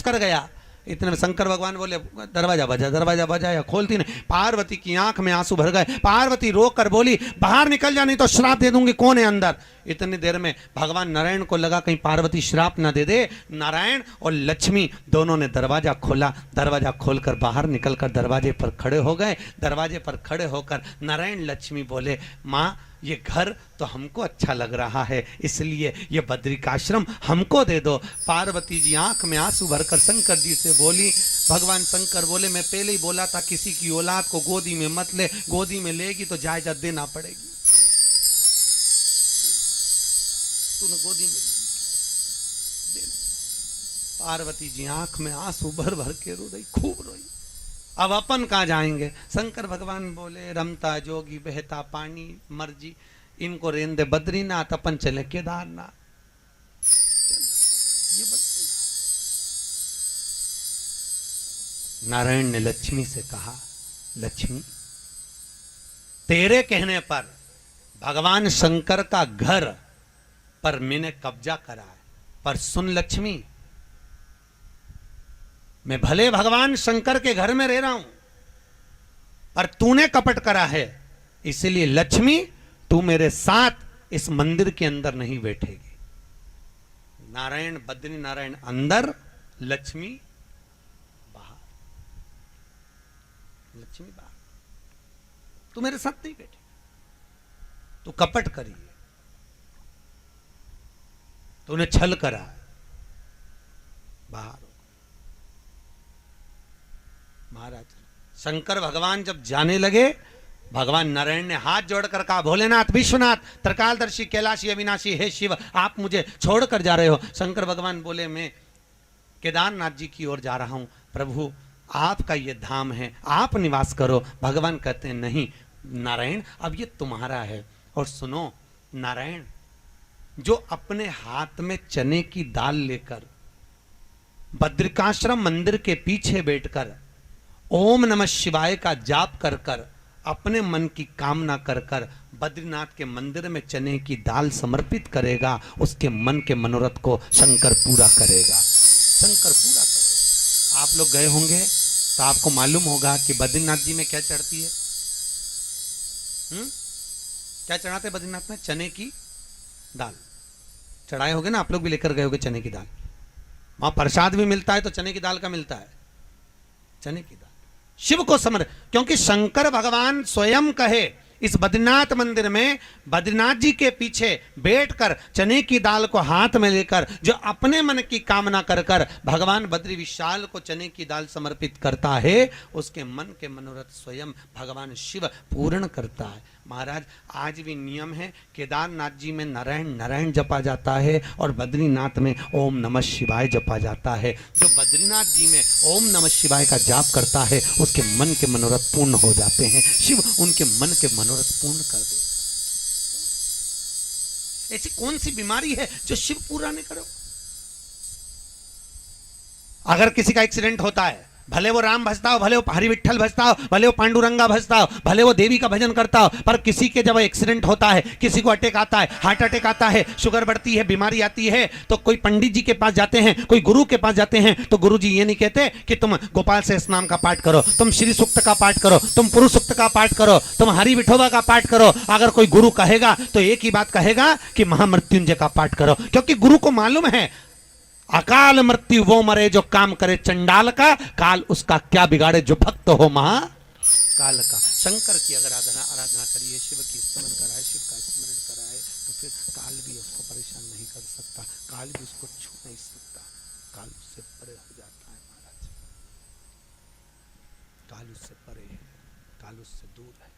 कर गया। इतने में शंकर भगवान बोले दरवाजा बजा या खोलती नहीं। पार्वती की आंख में आंसू भर गए। पार्वती रो कर बोली बाहर निकल जा नहीं तो श्राप दे दूंगी। कौन है अंदर? इतनी देर में भगवान नारायण को लगा कहीं पार्वती श्राप ना दे दे। नारायण और लक्ष्मी दोनों ने दरवाजा खोला। दरवाजा खोलकर बाहर निकलकर दरवाजे पर खड़े हो गए। दरवाजे पर खड़े होकर नारायण लक्ष्मी बोले माँ ये घर तो हमको अच्छा लग रहा है, इसलिए ये बद्रिकाश्रम हमको दे दो। पार्वती जी आंख में आंसू भरकर शंकर जी से बोली। भगवान शंकर बोले मैं पहले ही बोला था किसी की औलाद को गोदी में मत ले, गोदी में लेगी तो जायदाद देना पड़ेगी। तूने गोदी में देना। पार्वती जी आंख में आंसू भर भर के रो रही, खूब रोई। अब अपन कहाँ जाएंगे? शंकर भगवान बोले रमता जोगी बहता पानी मर्जी, इनको रेन दे बद्रीनाथ, अपन चले केदारनाथ। ये नारायण ने लक्ष्मी से कहा लक्ष्मी तेरे कहने पर भगवान शंकर का घर पर मैंने कब्जा करा है, पर सुन लक्ष्मी मैं भले भगवान शंकर के घर में रह रहा हूं पर तूने कपट करा है, इसलिए लक्ष्मी तू मेरे साथ इस मंदिर के अंदर नहीं बैठेगी। नारायण बद्री नारायण अंदर, लक्ष्मी बाहर। लक्ष्मी बाहर, तू मेरे साथ नहीं बैठेगी, तू कपट करी है, तूने छल करा है, बाहर। महाराज शंकर भगवान जब जाने लगे, भगवान नारायण ने हाथ जोड़कर कहा भोलेनाथ विश्वनाथ त्रिकालदर्शी कैलाशी अविनाशी हे शिव आप मुझे छोड़कर जा रहे हो। शंकर भगवान बोले मैं केदारनाथ जी की ओर जा रहा हूं, प्रभु आपका ये धाम है, आप निवास करो। भगवान कहते हैं नहीं नारायण अब ये तुम्हारा है। और सुनो नारायण जो अपने हाथ में चने की दाल लेकर बद्रिकाश्रम मंदिर के पीछे बैठकर ओम नमः शिवाय का जाप कर कर अपने मन की कामना कर कर बद्रीनाथ के मंदिर में चने की दाल समर्पित करेगा, उसके मन के मनोरथ को शंकर पूरा करेगा। शंकर पूरा करेगा। आप लोग गए होंगे तो आपको मालूम होगा कि बद्रीनाथ जी में क्या चढ़ती है। क्या चढ़ाते बद्रीनाथ में? चने की दाल चढ़ाए होगे ना, आप लोग भी लेकर गए होगे चने की दाल। वहां प्रसाद भी मिलता है तो चने की दाल का मिलता है, चने की दाल शिव को समर्पित। क्योंकि शंकर भगवान स्वयं कहे इस बद्रीनाथ मंदिर में बद्रीनाथ जी के पीछे बैठकर चने की दाल को हाथ में लेकर जो अपने मन की कामना कर कर भगवान बद्री विशाल को चने की दाल समर्पित करता है, उसके मन के मनोरथ स्वयं भगवान शिव पूर्ण करता है। महाराज आज भी नियम है, केदारनाथ जी में नारायण नारायण जपा जाता है और बद्रीनाथ में ओम नमः शिवाय जपा जाता है। जो बद्रीनाथ जी में ओम नमः शिवाय का जाप करता है उसके मन के मनोरथ पूर्ण हो जाते हैं, शिव उनके मन के मनोरथ पूर्ण कर दे। ऐसी कौन सी बीमारी है जो शिव पूरा नहीं करो? अगर किसी का एक्सीडेंट होता है, भले वो राम भजता हो, भले वो हरि विठ्ठल भजता हो, भले वो पांडुरंगा भजता हो, भले वो देवी का भजन करता हो, पर किसी के जब एक्सीडेंट होता है, किसी को अटैक आता है, हार्ट अटैक आता है, शुगर बढ़ती है, बीमारी आती है, तो कोई पंडित जी के पास जाते हैं, कोई गुरु के पास जाते हैं, तो गुरु जी ये नहीं कहते कि तुम गोपाल सहस नाम का पाठ करो, तुम श्री सूक्त का पाठ करो, तुम पुरुष सूक्त का पाठ करो, तुम हरि विठोबा का पाठ करो। अगर कोई गुरु कहेगा तो एक ही बात कहेगा कि महामृत्युंजय का पाठ करो, क्योंकि गुरु को मालूम है अकाल मृत्यु वो मरे जो काम करे चंडाल का, काल उसका क्या बिगाड़े जो भक्त हो महाकाल का। शंकर की अगर आराधना करिए, शिव की स्मरण कराए, शिव का स्मरण कराए, तो फिर काल भी उसको परेशान नहीं कर सकता, काल भी उसको छू नहीं सकता, काल उससे परे हो जाता है। महाराज काल उससे परे है, काल उससे दूर है।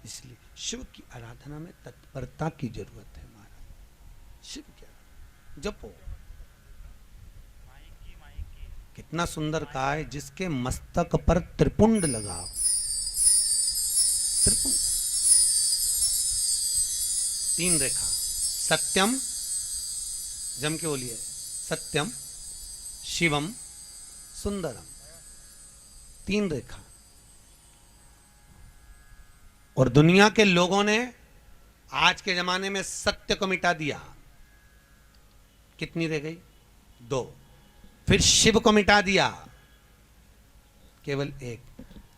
इसलिए शिव की आराधना में तत्परता की जरूरत है। महाराज शिव की जपो। कितना सुंदर कहा है, जिसके मस्तक पर त्रिपुंड लगा। त्रिपुंड 3 रेखा, सत्यम जम के बोलिए, सत्यम शिवम सुंदरम, 3 रेखा। और दुनिया के लोगों ने आज के जमाने में सत्य को मिटा दिया। कितनी रह गई? 2। फिर शिव को मिटा दिया, केवल एक।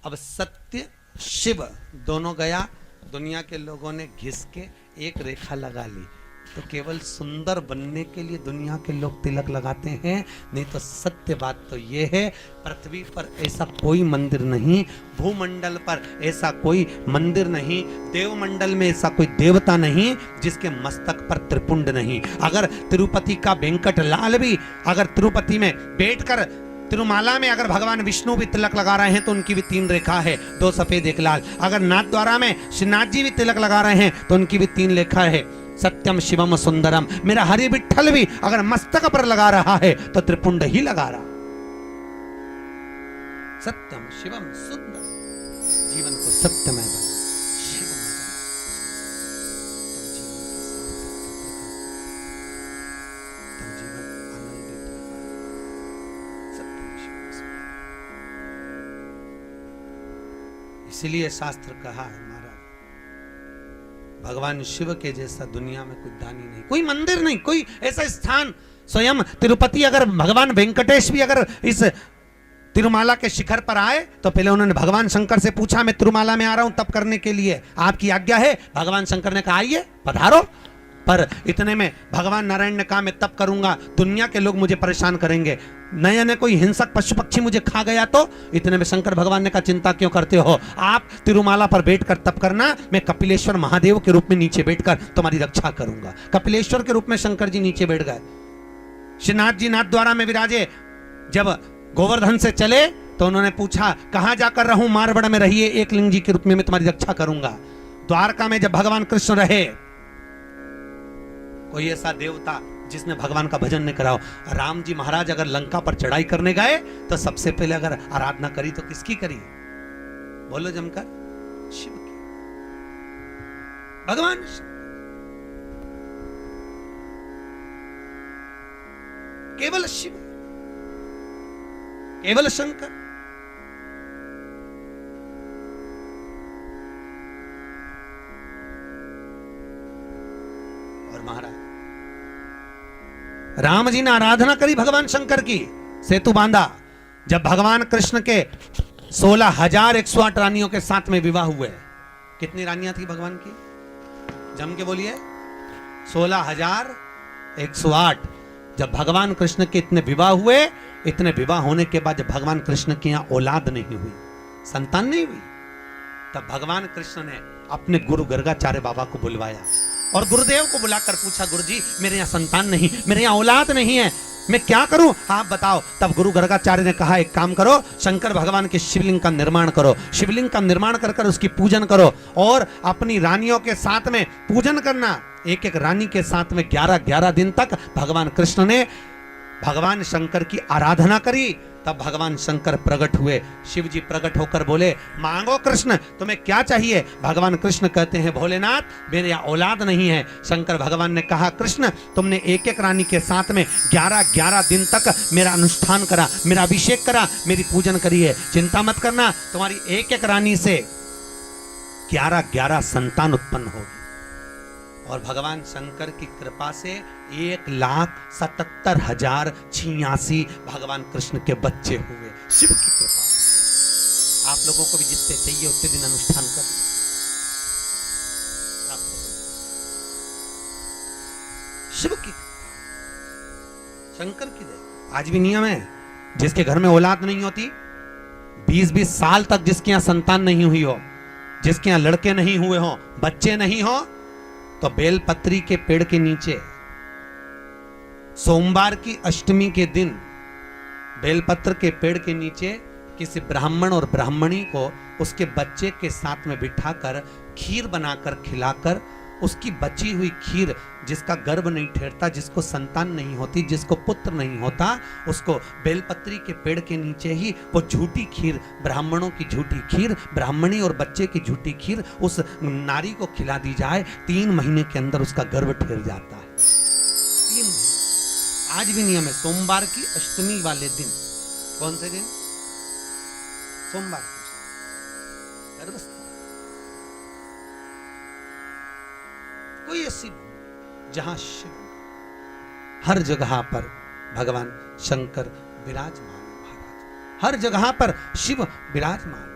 अब सत्य शिव दोनों गया, दुनिया के लोगों ने घिस के एक रेखा लगा ली। तो केवल सुंदर बनने के लिए दुनिया के लोग तिलक लगाते हैं, नहीं तो सत्य बात तो ये है, पृथ्वी पर ऐसा कोई मंदिर नहीं, भूमंडल पर ऐसा कोई मंदिर नहीं, देवमंडल में ऐसा कोई देवता नहीं जिसके मस्तक पर त्रिपुंड नहीं। अगर तिरुपति का वेंकट लाल भी अगर तिरुपति में बैठकर तिरुमाला में अगर भगवान विष्णु भी तिलक लगा रहे हैं तो उनकी भी 3 रेखा है, 2 सफेद 1 लाल। अगर नाथ द्वारा में श्रीनाथ जी भी तिलक लगा रहे हैं तो उनकी भी 3 रेखा है, सत्यम शिवम सुंदरम। मेरा हरि विठ्ठल भी अगर मस्तक पर लगा रहा है तो त्रिपुंड ही लगा रहा। सत्यम शिवम सुंदर, जीवन को सत्यमय बना, शिवमय बना, तब जीवन आनंदित होगा। सत्यम शिवम सुंदर। इसीलिए शास्त्र कहा है महाराज, भगवान शिव के जैसा दुनिया में कोई दानी नहीं, कोई मंदिर नहीं, कोई ऐसा स्थान। स्वयं तिरुपति अगर भगवान वेंकटेश भी अगर इस तिरुमाला के शिखर पर आए तो पहले उन्होंने भगवान शंकर से पूछा, मैं तिरुमाला में आ रहा हूं तप करने के लिए, आपकी आज्ञा है? भगवान शंकर ने कहा आइए पधारो। पर इतने में भगवान नारायण ने कहा मैं तप करूंगा, दुनिया के लोग मुझे परेशान करेंगे, नया ने कोई हिंसक पशु पक्षी मुझे खा गया तो। इतने में शंकर भगवान ने कहा चिंता क्यों करते हो, आप तिरुमाला पर बैठकर तप करना, मैं कपिलेश्वर महादेव के रूप में नीचे बैठकर तुम्हारी रक्षा करूंगा। कपिलेश्वर के रूप में शंकर जी नीचे बैठ गए। श्रीनाथ जी नाथ द्वारा में विराजे, जब गोवर्धन से चले तो उन्होंने पूछा कहां जाकर रहूं, मारवाड़ में रहिए, एक लिंग जी के रूप में मैं तुम्हारी रक्षा करूंगा। द्वारका में जब भगवान कृष्ण रहे, कोई ऐसा देवता जिसने भगवान का भजन नहीं कराओ। राम जी महाराज अगर लंका पर चढ़ाई करने गए तो सबसे पहले अगर आराधना करी तो किसकी करी? बोलो जमकर, शिव की। भगवान शिव, केवल शिव, केवल शंकर। और महाराज राम जी ने आराधना करी भगवान शंकर की, सेतु बांधा। जब भगवान कृष्ण के 16,108 रानियों के साथ में विवाह हुए, कितनी रानियां थी भगवान की? जम के बोलिए, 16,108। जब भगवान कृष्ण के इतने विवाह हुए, इतने विवाह होने के बाद जब भगवान कृष्ण की यहां औलाद नहीं हुई, संतान नहीं हुई, तब भगवान कृष्ण ने अपने गुरु गर्गाचार्य बाबा को बुलवाया और गुरुदेव को बुलाकर पूछा, गुरुजी मेरे यहाँ संतान नहीं, मेरे यहाँ औलाद नहीं है, मैं क्या करूं, आप बताओ। तब गुरु गर्गाचार्य ने कहा एक काम करो, शंकर भगवान के शिवलिंग का निर्माण करो, शिवलिंग का निर्माण कर कर उसकी पूजन करो और अपनी रानियों के साथ में पूजन करना। एक एक रानी के साथ में 11-11 दिन तक भगवान कृष्ण ने भगवान शंकर की आराधना करी। तब भगवान शंकर प्रकट हुए। शिव जी प्रकट होकर बोले, मांगो कृष्ण, तुम्हें क्या चाहिए? भगवान कृष्ण कहते हैं, भोलेनाथ मेरे यहाँ औलाद नहीं है। शंकर भगवान ने कहा, कृष्ण तुमने एक एक रानी के साथ में 11-11 दिन तक मेरा अनुष्ठान करा, मेरा अभिषेक करा, मेरी पूजन करी है, चिंता मत करना, तुम्हारी एक एक रानी से 11-11 संतान उत्पन्न होगी। और भगवान शंकर की कृपा से 1,77,086 भगवान कृष्ण के बच्चे हुए, शिव की कृपा। आप लोगों को भी जितने चाहिए उतने दिन अनुष्ठान कर शिव की, शंकर की दया। आज भी नियम है, जिसके घर में औलाद नहीं होती, 20-20 साल तक जिसके यहाँ संतान नहीं हुई हो, जिसके यहाँ लड़के नहीं हुए हो, बच्चे नहीं हो, तो बेलपत्री के पेड़ के नीचे सोमवार की अष्टमी के दिन बेलपत्र के पेड़ के नीचे किसी ब्राह्मण और ब्राह्मणी को उसके बच्चे के साथ में बिठाकर खीर बनाकर खिलाकर, उसकी बची हुई खीर, जिसका गर्भ नहीं ठहरता, जिसको संतान नहीं होती, जिसको पुत्र नहीं होता, उसको बेलपत्री के पेड़ के नीचे ही वो झूठी खीर, ब्राह्मणों की झूठी खीर, ब्राह्मणी और बच्चे की झूठी खीर उस नारी को खिला दी जाए। 3 महीने के अंदर उसका गर्भ ठहर जाता है। 3 महीने। आज भी नियम है, सोमवार की अष्टमी वाले दिन। कौन से दिन? सोमवार की गर्भस्थ। कोई ऐसी जहां शिव, हर जगह पर भगवान शंकर विराजमान महाराज, हर जगह पर शिव विराजमान।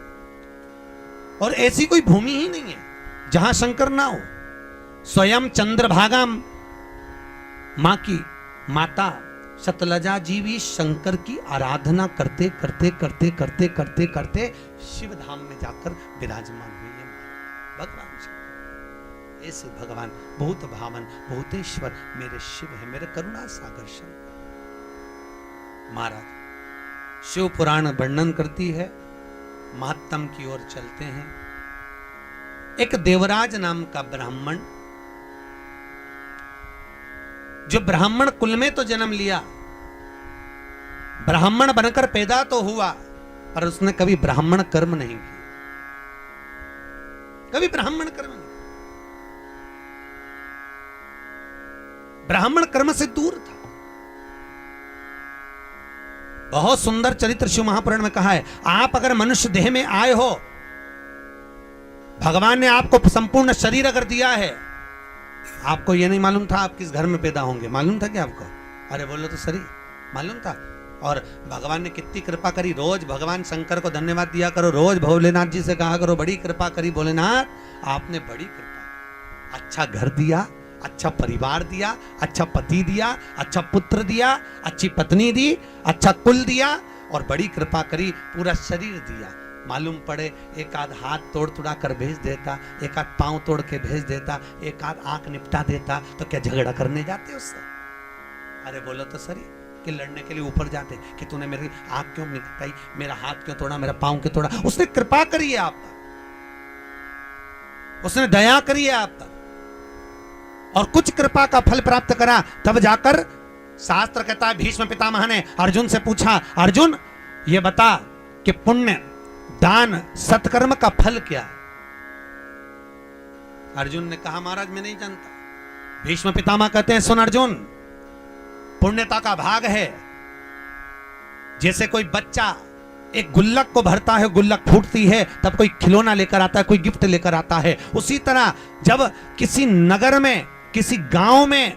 और ऐसी कोई भूमि ही नहीं है जहां शंकर ना हो। स्वयं चंद्रभागा मां की माता शतलजा जी भी शंकर की आराधना करते करते करते करते करते करते शिव धाम में जाकर विराजमान हुई है भगवान शंकर। ऐसे भगवान बहुत भावन भूतेश्वर मेरे शिव है, मेरे करुणा सागर शंकर। महाराज शिव पुराण वर्णन करती है, महात्म की ओर चलते हैं। एक देवराज नाम का ब्राह्मण, जो ब्राह्मण कुल में तो जन्म लिया, ब्राह्मण बनकर पैदा तो हुआ, पर उसने कभी ब्राह्मण कर्म नहीं किया, कभी ब्राह्मण कर्म नहीं, ब्राह्मण कर्म से दूर था। बहुत सुंदर चरित्र शिव महापुराण में कहा है, आप अगर मनुष्य देह में आए हो, भगवान ने आपको संपूर्ण शरीर अगर दिया है, आपको यह नहीं मालूम था आप किस घर में पैदा होंगे? मालूम था क्या आपको? अरे बोलो तो सही, मालूम था। और भगवान ने कितनी कृपा करी, रोज भगवान शंकर को धन्यवाद दिया करो, रोज भोलेनाथ जी से कहा करो बड़ी कृपा करी भोलेनाथ, आपने बड़ी कृपा, अच्छा घर दिया, अच्छा परिवार दिया, अच्छा पति दिया, अच्छा पुत्र दिया, अच्छी पत्नी दी, अच्छा कुल दिया, और बड़ी कृपा करी, पूरा शरीर दिया। मालूम पड़े एक आध हाथ तोड़ तुड़ा कर भेज देता, एक आध पांव तोड़ के भेज देता, एक आध आंख निपटा देता, तो क्या झगड़ा करने जाते उससे? अरे बोलो तो सही, कि लड़ने के लिए ऊपर जाते कि तूने मेरी आंख क्यों निपटाई, मेरा हाथ क्यों तोड़ा, मेरा पांव क्यों तोड़ा? उसने कृपा करी है आप पर, उसने दया करी है आप पर, और कुछ कृपा का फल प्राप्त करा, तब जाकर शास्त्र कहता है, भीष्म पितामह ने अर्जुन से पूछा, अर्जुन ये बता कि पुण्य दान सत्कर्म का फल क्या है? अर्जुन ने कहा महाराज मैं नहीं जानता। भीष्म पितामह कहते हैं, सुन अर्जुन, पुण्यता का भाग है, जैसे कोई बच्चा एक गुल्लक को भरता है, गुल्लक फूटती है, तब कोई खिलौना लेकर आता है, कोई गिफ्ट लेकर आता है, उसी तरह जब किसी नगर में, किसी गांव में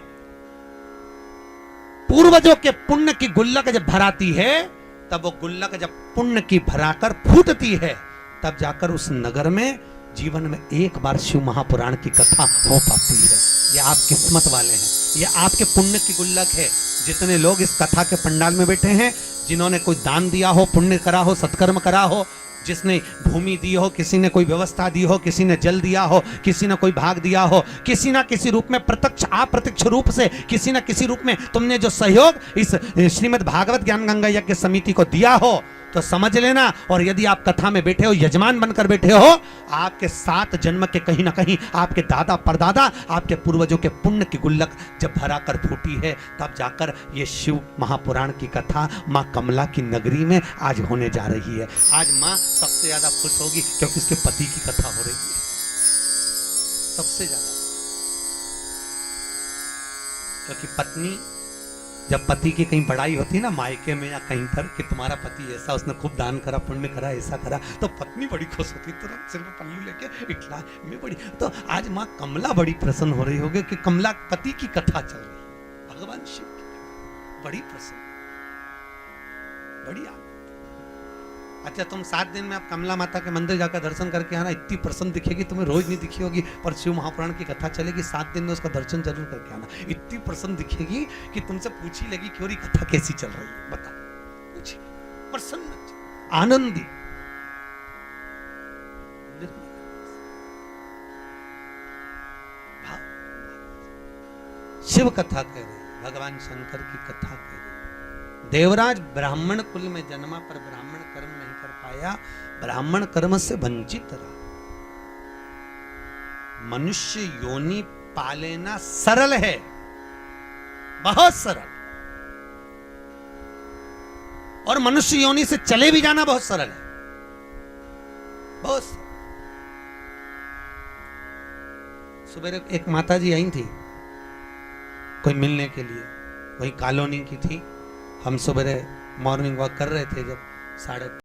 पूर्वजों के पुण्य की गुल्लक जब भराती है, तब वो गुल्लक जब पुण्य की भराकर फूटती है, तब जाकर उस नगर में जीवन में एक बार शिव महापुराण की कथा हो पाती है। ये आप किस्मत वाले हैं, ये आपके पुण्य की गुल्लक है। जितने लोग इस कथा के पंडाल में बैठे हैं, जिन्होंने कोई दान दिया हो, पुण्य करा हो, सत्कर्म करा हो, जिसने भूमि दी हो, किसी ने कोई व्यवस्था दी हो, किसी ने जल दिया हो, किसी ने कोई भाग दिया हो, किसी ना किसी रूप में प्रत्यक्ष अप्रत्यक्ष रूप से, किसी ना किसी रूप में तुमने जो सहयोग इस श्रीमद् भागवत ज्ञान गंगा यज्ञ समिति को दिया हो, तो समझ लेना। और यदि आप कथा में बैठे हो, यजमान बनकर बैठे हो, आपके 7 जन्म के कहीं ना कहीं आपके दादा परदादा, आपके पूर्वजों के पुण्य की गुल्लक जब भरा कर फूटी है, तब जाकर ये शिव महापुराण की कथा माँ कमला की नगरी में आज होने जा रही है। आज माँ सबसे ज्यादा खुश होगी क्योंकि उसके पति की कथा हो रही है, सबसे ज्यादा। क्योंकि पत्नी, जब पति की कहीं बड़ाई होती है ना मायके में या कहीं पर, कि तुम्हारा पति ऐसा, उसने खूब दान करा, पुण्य करा, ऐसा करा, तो पत्नी बड़ी खुश होती, तुरंत सिर में पल्लू लेके इठला में बड़ी। तो आज माँ कमला बड़ी प्रसन्न हो रही होगी कि कमला पति की कथा चल रही है, भगवान शिव की, बड़ी प्रसन्न, बड़ी आनंद। अच्छा तुम 7 दिन में आप कमला माता के मंदिर जाकर दर्शन करके आना, इतनी प्रसन्न दिखेगी, तुम्हें रोज नहीं दिखी होगी, पर शिव महापुराण की कथा चलेगी, 7 दिन में उसका दर्शन जरूर करके आना। इतनी प्रसन्न दिखेगी कि तुमसे पूछी लगी कि और ये कथा कैसी चल रही है, बता, पूछी, प्रसन्न, आनंदी। शिव कथा कह रही, भगवान शंकर की कथा कह रही। देवराज ब्राह्मण कुल में जन्मा, पर ब्राह्मण कर्म नहीं कर पाया, ब्राह्मण कर्म से वंचित रहा। मनुष्य योनि पालेना सरल है, बहुत सरल, और मनुष्य योनि से चले भी जाना बहुत सरल है, बहुत सरल। सुबह एक माता जी आई थी कोई मिलने के लिए, वही कॉलोनी की थी। हम सुबह मॉर्निंग वॉक कर रहे थे, जब 5:30